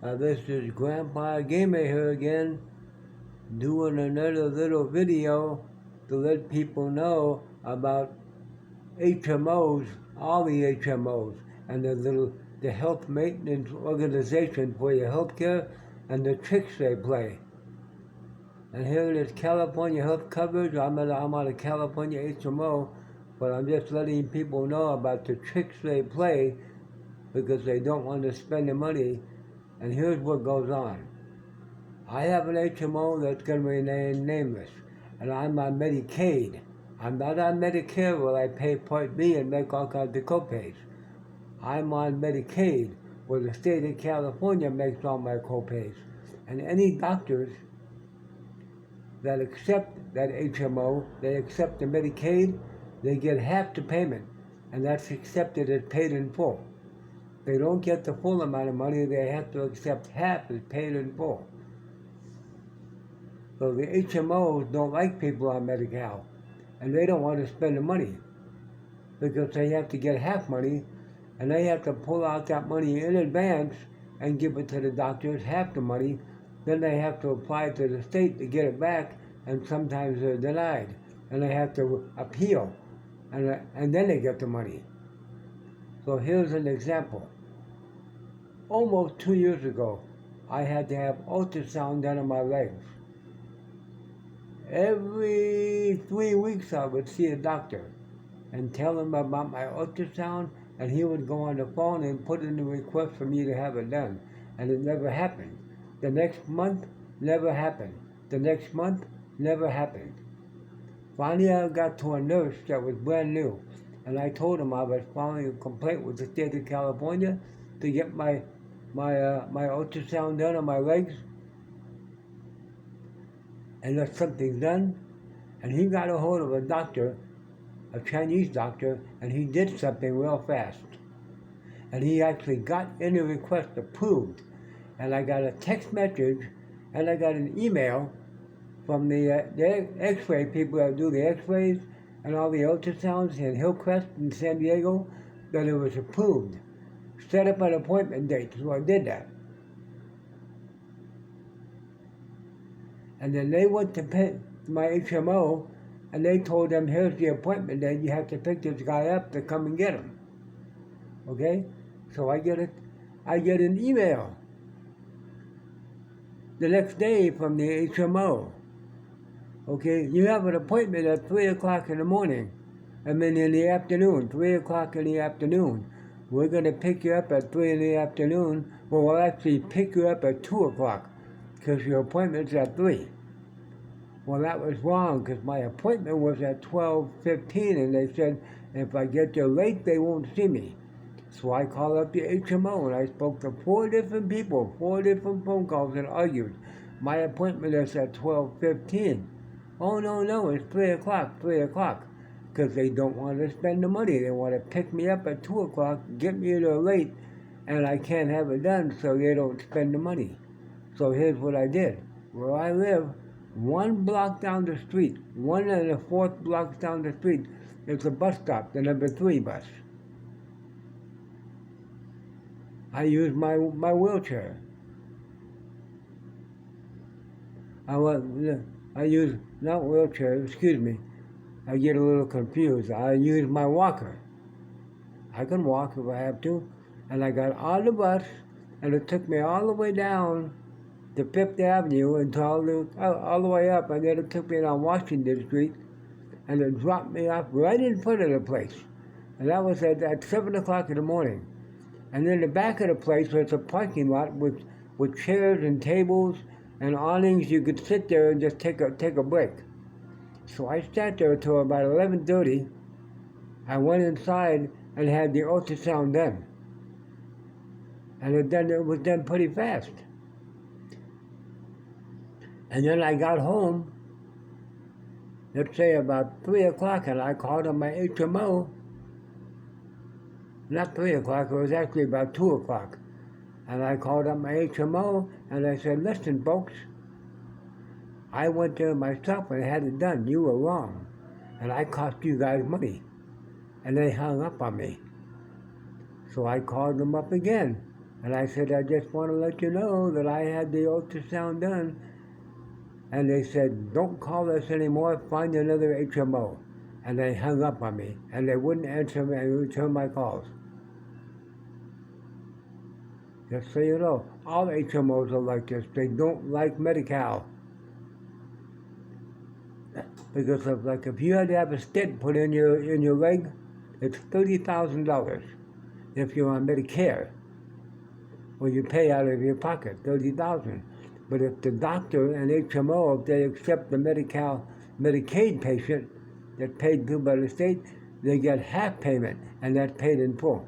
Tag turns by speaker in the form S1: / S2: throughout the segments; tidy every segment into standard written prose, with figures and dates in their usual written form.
S1: This is Grandpa Gamer here again, doing another little video to let people know about HMOs, all the HMOs, and the health maintenance organization for your health care and the tricks they play. And here it is, California health coverage. I'm on a California HMO, but I'm just letting people know about the tricks they play because they don't want to spend the money. And here's what goes on. I have an HMO that's going to remain nameless, and I'm on Medicaid. I'm not on Medicare where I pay Part B and make all kinds of copays. I'm on Medicaid where the state of California makes all my copays. And any doctors that accept that HMO, they accept the Medicaid, they get half the payment, and that's accepted as paid in full. They don't get the full amount of money, they have to accept half as paid in full. So the HMOs don't like people on Medi-Cal, and they don't want to spend the money because they have to get half money, and they have to pull out that money in advance and give it to the doctors, half the money. Then they have to apply to the state to get it back, and sometimes they're denied, and they have to appeal, and then they get the money. So here's an example. Almost 2 years ago, I had to have ultrasound done on my legs. Every 3 weeks I would see a doctor and tell him about my ultrasound, and he would go on the phone and put in a request for me to have it done. And it never happened. The next month, never happened. The next month, never happened. Finally, I got to a nurse that was brand new, and I told him I was filing a complaint with the state of California to get my ultrasound done on my legs, and that something's done. And he got a hold of a doctor, a Chinese doctor, and he did something real fast. And he actually got any request approved. And I got a text message, and I got an email from the X-ray people that do the X-rays and all the ultrasounds in Hillcrest in San Diego that it was approved. Set up an appointment date, so I did that. And then they went to my HMO, and they told them, here's the appointment date, you have to pick this guy up to come and get him. Okay? So I get an email the next day from the HMO. Okay, you have an appointment at 3 o'clock in the morning. I mean in the afternoon, 3 o'clock in the afternoon. We're going to pick you up at 3 in the afternoon. Well, we'll actually pick you up at 2 o'clock because your appointment's at 3. Well, that was wrong because my appointment was at 12:15, and they said if I get there late, they won't see me. So I called up the HMO, and I spoke to 4 different people, 4 different phone calls, and argued. My appointment is at 12:15. Oh, no, it's 3 o'clock, because they don't want to spend the money. They want to pick me up at 2 o'clock, get me there late, and I can't have it done, so they don't spend the money. So here's what I did. Where I live, 1 block down the street, 1 and a 4th blocks down the street, is a bus stop, the number 3 bus. I use my wheelchair. I use, not wheelchair, excuse me. I get a little confused. I use my walker. I can walk if I have to. And I got on the bus, and it took me all the way down to 5th Avenue until all the way up, and then it took me down Washington Street, and it dropped me off right in front of the place. And that was at 7 o'clock in the morning. And in the back of the place was a parking lot with chairs and tables and awnings. You could sit there and just take a break. So I sat there until about 11:30. I went inside and had the ultrasound done. And it was done pretty fast. And then I got home, let's say about 3 o'clock, and I called on my HMO. Not 3 o'clock, it was actually about 2 o'clock. And I called up my HMO, and I said, listen, folks, I went there myself and had it done. You were wrong. And I cost you guys money. And they hung up on me. So I called them up again. And I said, I just want to let you know that I had the ultrasound done. And they said, don't call us anymore, find another HMO. And they hung up on me, and they wouldn't answer me and return my calls. Just so you know, all HMOs are like this. They don't like Medi-Cal. Because of, like, if you had to have a stent put in your leg, it's $30,000. If you're on Medicare, well, you pay out of your pocket, $30,000. But if the doctor and HMO, if they accept the Medicaid patient that's paid to by the state, they get half payment, and that's paid in full.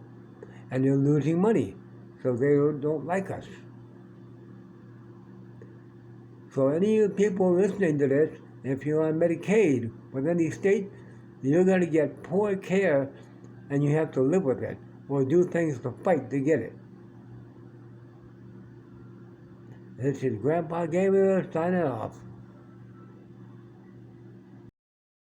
S1: And they're losing money, so they don't like us. So any of you people listening to this, if you're on Medicaid with any state, you're going to get poor care, and you have to live with it, or do things to fight to get it. This is Grandpa Gabriel signing off.